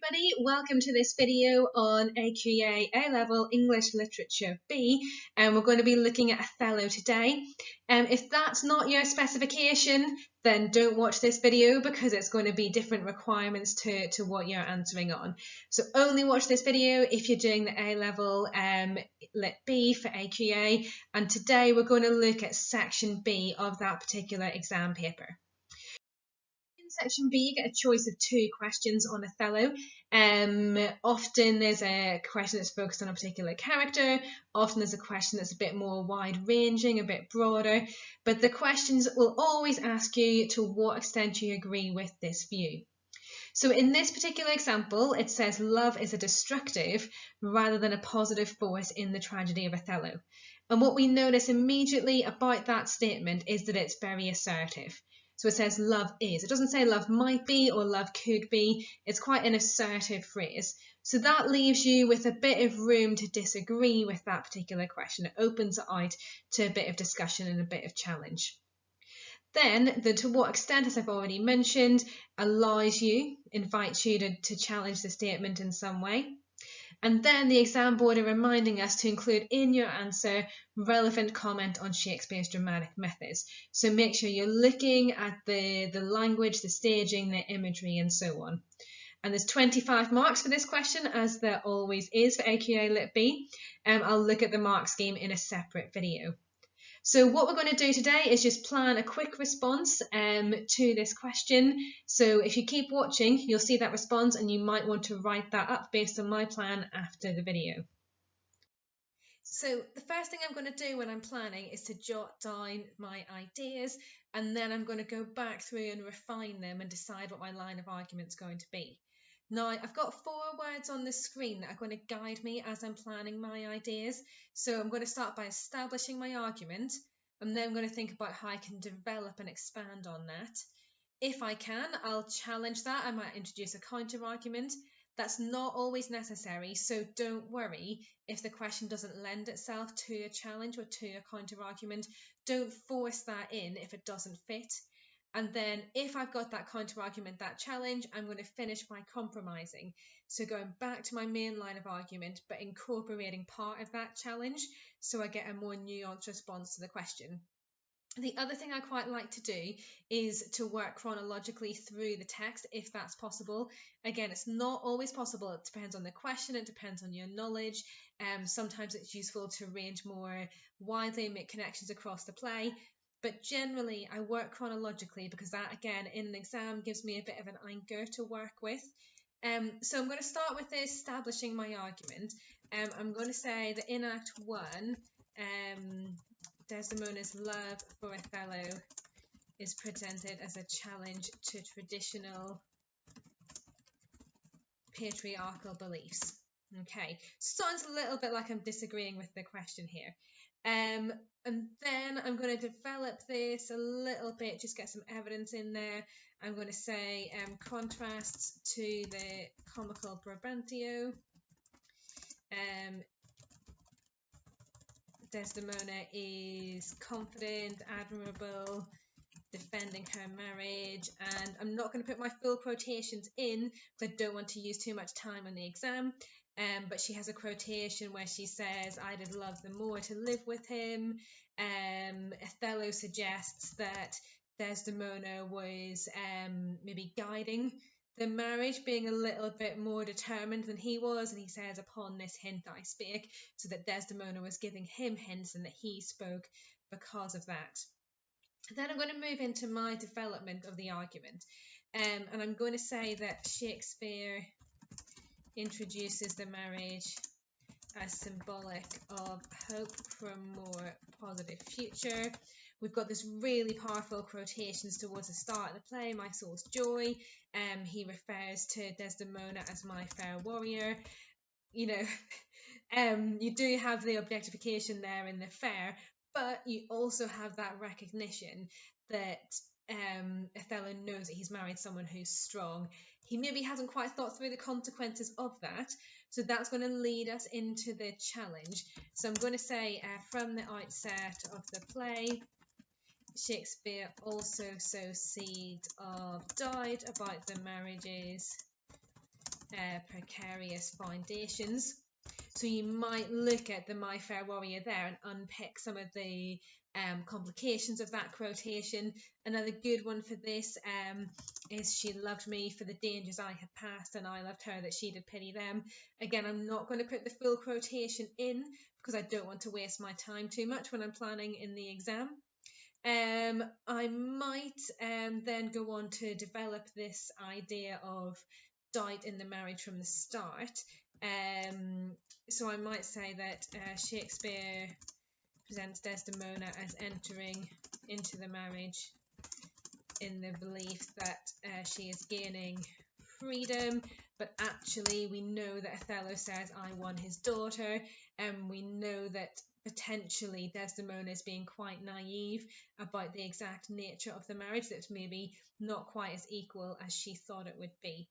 everybody, welcome to this video on AQA A-Level English Literature B, and we're going to be looking at Othello today. If that's not your specification, then don't watch this video because it's going to be different requirements to what you're answering on. So only watch this video if you're doing the A-Level Lit B for AQA, and today we're going to look at section B of that particular exam paper. Section B, you get a choice of 2 questions on Othello. Often there's a question that's focused on a particular character, often there's a question that's a bit more wide-ranging, a bit broader, but the questions will always ask you to what extent you agree with this view. So in this particular example, it says love is a destructive rather than a positive force in the tragedy of Othello. And what we notice immediately about that statement is that it's very assertive. So it says love is. It doesn't say love might be or love could be. It's quite an assertive phrase. So that leaves you with a bit of room to disagree with that particular question. It opens it out to a bit of discussion and a bit of challenge. Then the to what extent, as I've already mentioned, invites you to challenge the statement in some way. And then the exam board are reminding us to include in your answer relevant comment on Shakespeare's dramatic methods. So make sure you're looking at the language, the staging, the imagery, and so on. And there's 25 marks for this question, as there always is for AQA Lit B. I'll look at the mark scheme in a separate video. So what we're going to do today is just plan a quick response to this question. So if you keep watching, you'll see that response and you might want to write that up based on my plan after the video. So the first thing I'm going to do when I'm planning is to jot down my ideas, and then I'm going to go back through and refine them and decide what my line of argument is going to be. Now, I've got 4 words on the screen that are going to guide me as I'm planning my ideas. So I'm going to start by establishing my argument, and then I'm going to think about how I can develop and expand on that. If I can, I'll challenge that. I might introduce a counter argument. That's not always necessary, so don't worry if the question doesn't lend itself to a challenge or to a counter argument. Don't force that in if it doesn't fit. And then if I've got that counter argument, that challenge, I'm going to finish by compromising. So going back to my main line of argument, but incorporating part of that challenge so I get a more nuanced response to the question. The other thing I quite like to do is to work chronologically through the text if that's possible. Again, it's not always possible. It depends on the question. It depends on your knowledge. Sometimes it's useful to range more widely and make connections across the play. But generally, I work chronologically because that, again, in an exam gives me a bit of an anchor to work with. So I'm going to start with establishing my argument. I'm going to say that in Act 1, Desdemona's love for Othello is presented as a challenge to traditional patriarchal beliefs. Okay, sounds a little bit like I'm disagreeing with the question here. And then I'm going to develop this a little bit, just get some evidence in there. I'm going to say contrasts to the comical Brabantio. Desdemona is confident, admirable, defending her marriage, and I'm not going to put my full quotations in because I don't want to use too much time on the exam. But she has a quotation where she says, I'd have loved the more to live with him. Othello suggests that Desdemona was maybe guiding the marriage, being a little bit more determined than he was, and he says, upon this hint I spake, so that Desdemona was giving him hints and that he spoke because of that. Then I'm going to move into my development of the argument, and I'm going to say that Shakespeare introduces the marriage as symbolic of hope for a more positive future. We've got this really powerful quotations towards the start of the play, my soul's joy. He refers to Desdemona as my fair warrior. You know, you do have the objectification there in the fair, but you also have that recognition that Othello knows that he's married someone who's strong. He maybe hasn't quite thought through the consequences of that, so that's going to lead us into the challenge. So I'm going to say from the outset of the play, Shakespeare also sowed seeds of doubt about the marriages precarious foundations. So you might look at the My Fair Warrior there and unpick some of the complications of that quotation. Another good one for this is she loved me for the dangers I had passed, and I loved her that she did pity them. Again, I'm not going to put the full quotation in because I don't want to waste my time too much when I'm planning in the exam. I might then go on to develop this idea of doubt in the marriage from the start. So I might say that Shakespeare presents Desdemona as entering into the marriage in the belief that she is gaining freedom, but actually we know that Othello says, I won his daughter, and we know that potentially Desdemona is being quite naive about the exact nature of the marriage, that's maybe not quite as equal as she thought it would be.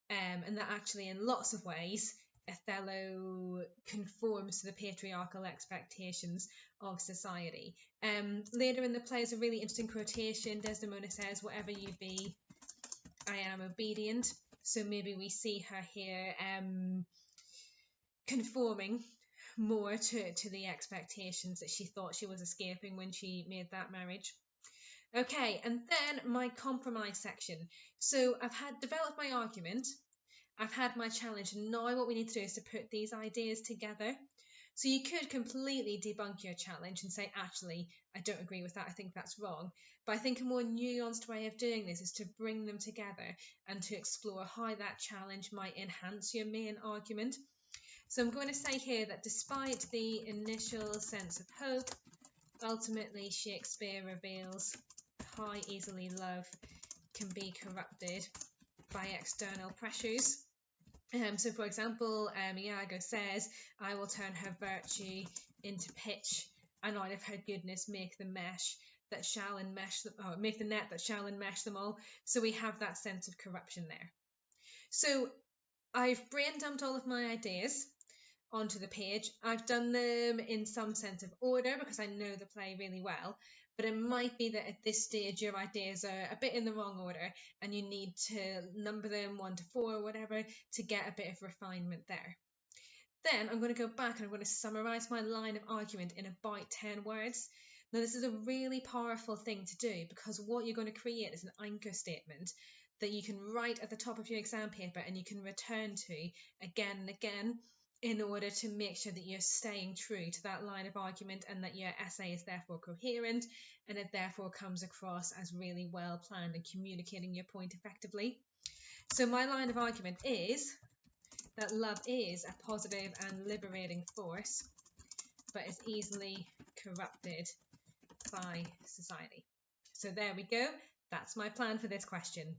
And that actually in lots of ways Othello conforms to the patriarchal expectations of society. Later in the play is a really interesting quotation. Desdemona says, whatever you be, I am obedient. So maybe we see her here conforming more to the expectations that she thought she was escaping when she made that marriage. Okay, and then my compromise section. So I've developed my argument, I've had my challenge, and now what we need to do is to put these ideas together. So you could completely debunk your challenge and say, actually, I don't agree with that, I think that's wrong. But I think a more nuanced way of doing this is to bring them together and to explore how that challenge might enhance your main argument. So I'm going to say here that despite the initial sense of hope, ultimately Shakespeare reveals how easily love can be corrupted by external pressures. So for example, Iago says, I will turn her virtue into pitch, and out of her goodness make the mesh that shall enmesh them, make the net that shall enmesh them all. So we have that sense of corruption there. So I've brain dumped all of my ideas onto the page. I've done them in some sense of order because I know the play really well, but it might be that at this stage your ideas are a bit in the wrong order and you need to number them 1 to 4 or whatever to get a bit of refinement there. Then I'm going to go back and I'm going to summarise my line of argument in about 10 words. Now this is a really powerful thing to do because what you're going to create is an anchor statement that you can write at the top of your exam paper and you can return to again and again in order to make sure that you're staying true to that line of argument and that your essay is therefore coherent and it therefore comes across as really well planned and communicating your point effectively. So my line of argument is that love is a positive and liberating force, but is easily corrupted by society. So there we go. That's my plan for this question.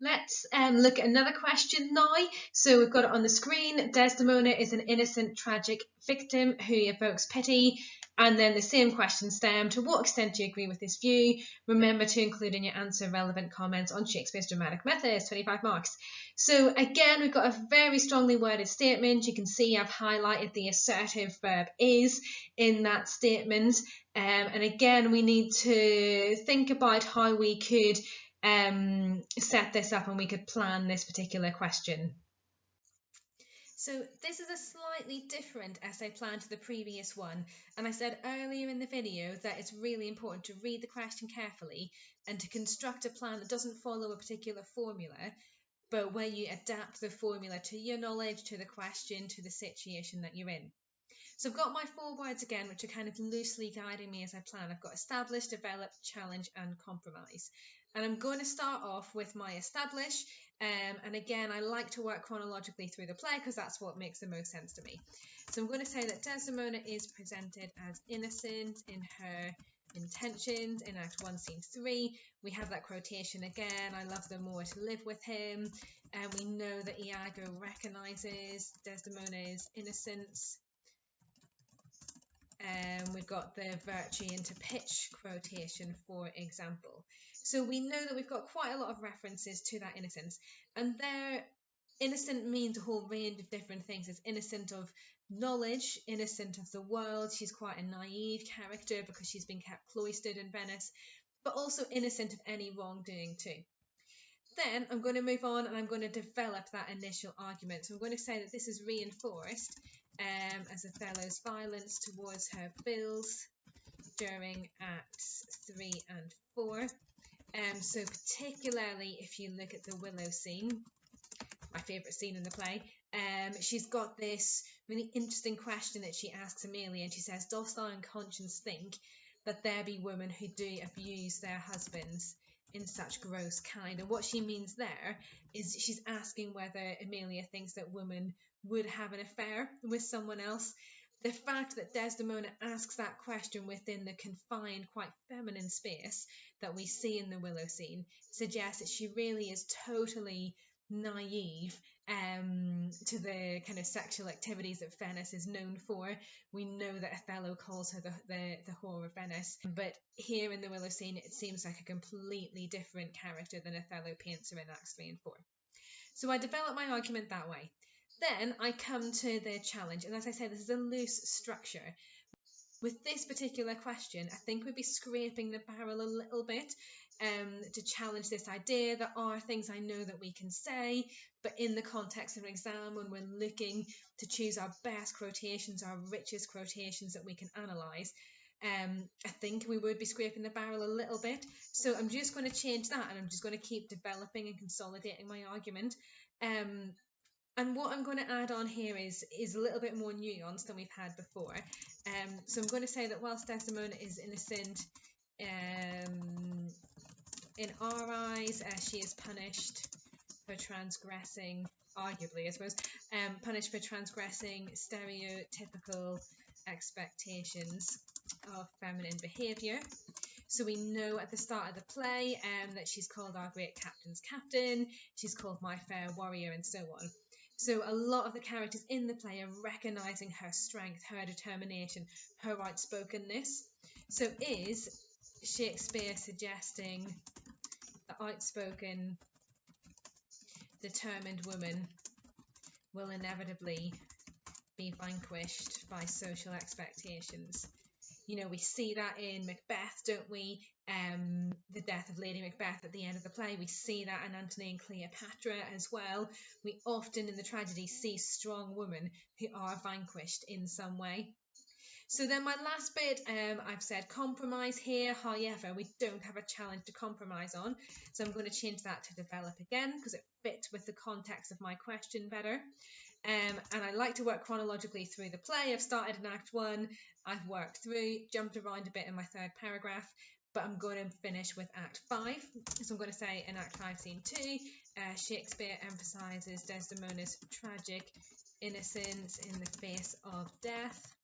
Let's look at another question now. So we've got it on the screen. Desdemona is an innocent, tragic victim who evokes pity. And then the same question stem, to what extent do you agree with this view? Remember to include in your answer relevant comments on Shakespeare's dramatic methods, 25 marks. So again, we've got a very strongly worded statement. You can see I've highlighted the assertive verb is in that statement. And again, we need to think about how we could set this up and we could plan this particular question. So this is a slightly different essay plan to the previous one, and I said earlier in the video that it's really important to read the question carefully and to construct a plan that doesn't follow a particular formula, but where you adapt the formula to your knowledge, to the question, to the situation that you're in. So I've got my 4 words again, which are kind of loosely guiding me as I plan. I've got establish, develop, challenge, and compromise. And I'm going to start off with my establish. And again, I like to work chronologically through the play because that's what makes the most sense to me. So I'm going to say that Desdemona is presented as innocent in her intentions in Act 1, Scene 3. We have that quotation again, I love them more to live with him. And we know that Iago recognises Desdemona's innocence. We've got the virtue into pitch quotation, for example. So we know that we've got quite a lot of references to that innocence, and their innocent means a whole range of different things. It's innocent of knowledge, innocent of the world. She's quite a naive character because she's been kept cloistered in Venice, but also innocent of any wrongdoing too. Then I'm going to move on and I'm going to develop that initial argument. So I'm going to say that this is reinforced as Othello's violence towards her builds during Acts 3 and 4. So particularly if you look at the Willow scene, my favourite scene in the play, she's got this really interesting question that she asks Amelia, and she says, "Dost thou in conscience think that there be women who do abuse their husbands in such gross kind?" And what she means there is she's asking whether Amelia thinks that women would have an affair with someone else. The fact that Desdemona asks that question within the confined, quite feminine space that we see in the Willow scene suggests that she really is totally naive to the kind of sexual activities that Venice is known for. We know that Othello calls her the whore of Venice, but here in the Willow scene it seems like a completely different character than Othello paints her in Acts 3 and 4. So I develop my argument that way. Then I come to the challenge, and as I say, this is a loose structure. With this particular question, I think we'd be scraping the barrel a little bit to challenge this idea. There are things I know that we can say, but in the context of an exam, when we're looking to choose our best quotations, our richest quotations that we can analyse, I think we would be scraping the barrel a little bit. So I'm just going to change that, and I'm just going to keep developing and consolidating my argument. And what I'm going to add on here is a little bit more nuanced than we've had before. So I'm going to say that whilst Desdemona is innocent, in our eyes, she is punished for transgressing, arguably I suppose, punished for transgressing stereotypical expectations of feminine behaviour. So we know at the start of the play that she's called our great captain's captain, she's called my fair warrior, and so on. So a lot of the characters in the play are recognising her strength, her determination, her outspokenness. So is Shakespeare suggesting the outspoken, determined woman will inevitably be vanquished by social expectations? You know, we see that in Macbeth, don't we? The death of Lady Macbeth at the end of the play. We see that in Antony and Cleopatra as well. We often in the tragedy see strong women who are vanquished in some way. So then my last bit, I've said compromise here. However, we don't have a challenge to compromise on. So I'm going to change that to develop again because it fits with the context of my question better. And I like to work chronologically through the play. I've started in Act 1, I've worked through, jumped around a bit in my third paragraph, but I'm going to finish with Act 5. So I'm going to say in Act 5, Scene 2, Shakespeare emphasises Desdemona's tragic innocence in the face of death.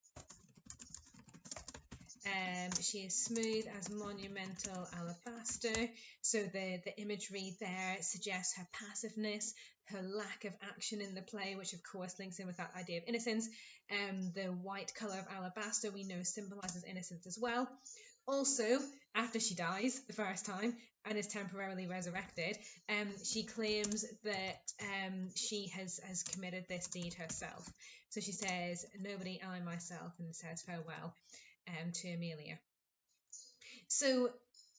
She is smooth as monumental alabaster. So the imagery there suggests her passiveness, her lack of action in the play, which of course links in with that idea of innocence. The white colour of alabaster we know symbolises innocence as well. Also, after she dies the first time and is temporarily resurrected, she claims that she has committed this deed herself. So she says, "Nobody, I myself," and says farewell to Amelia. So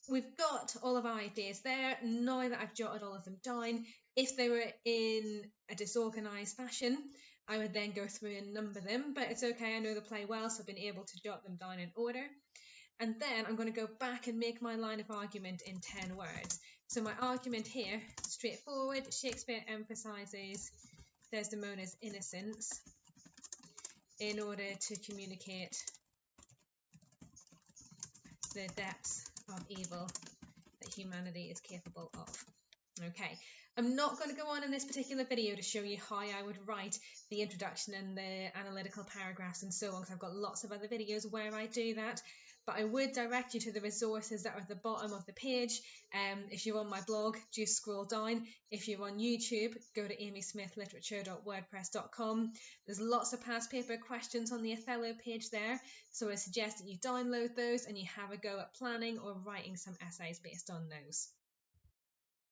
we've got all of our ideas there. Now that I've jotted all of them down, if they were in a disorganised fashion, I would then go through and number them, but it's okay, I know the play well, so I've been able to jot them down in order. And then I'm going to go back and make my line of argument in 10 words. So my argument here, straightforward: Shakespeare emphasises Desdemona's innocence in order to communicate the depths of evil that humanity is capable of. Okay, I'm not going to go on in this particular video to show you how I would write the introduction and the analytical paragraphs and so on, because I've got lots of other videos where I do that, but I would direct you to the resources that are at the bottom of the page. If you're on my blog, just scroll down. If you're on YouTube, go to amysmithliterature.wordpress.com. There's lots of past paper questions on the Othello page there, so I suggest that you download those and you have a go at planning or writing some essays based on those.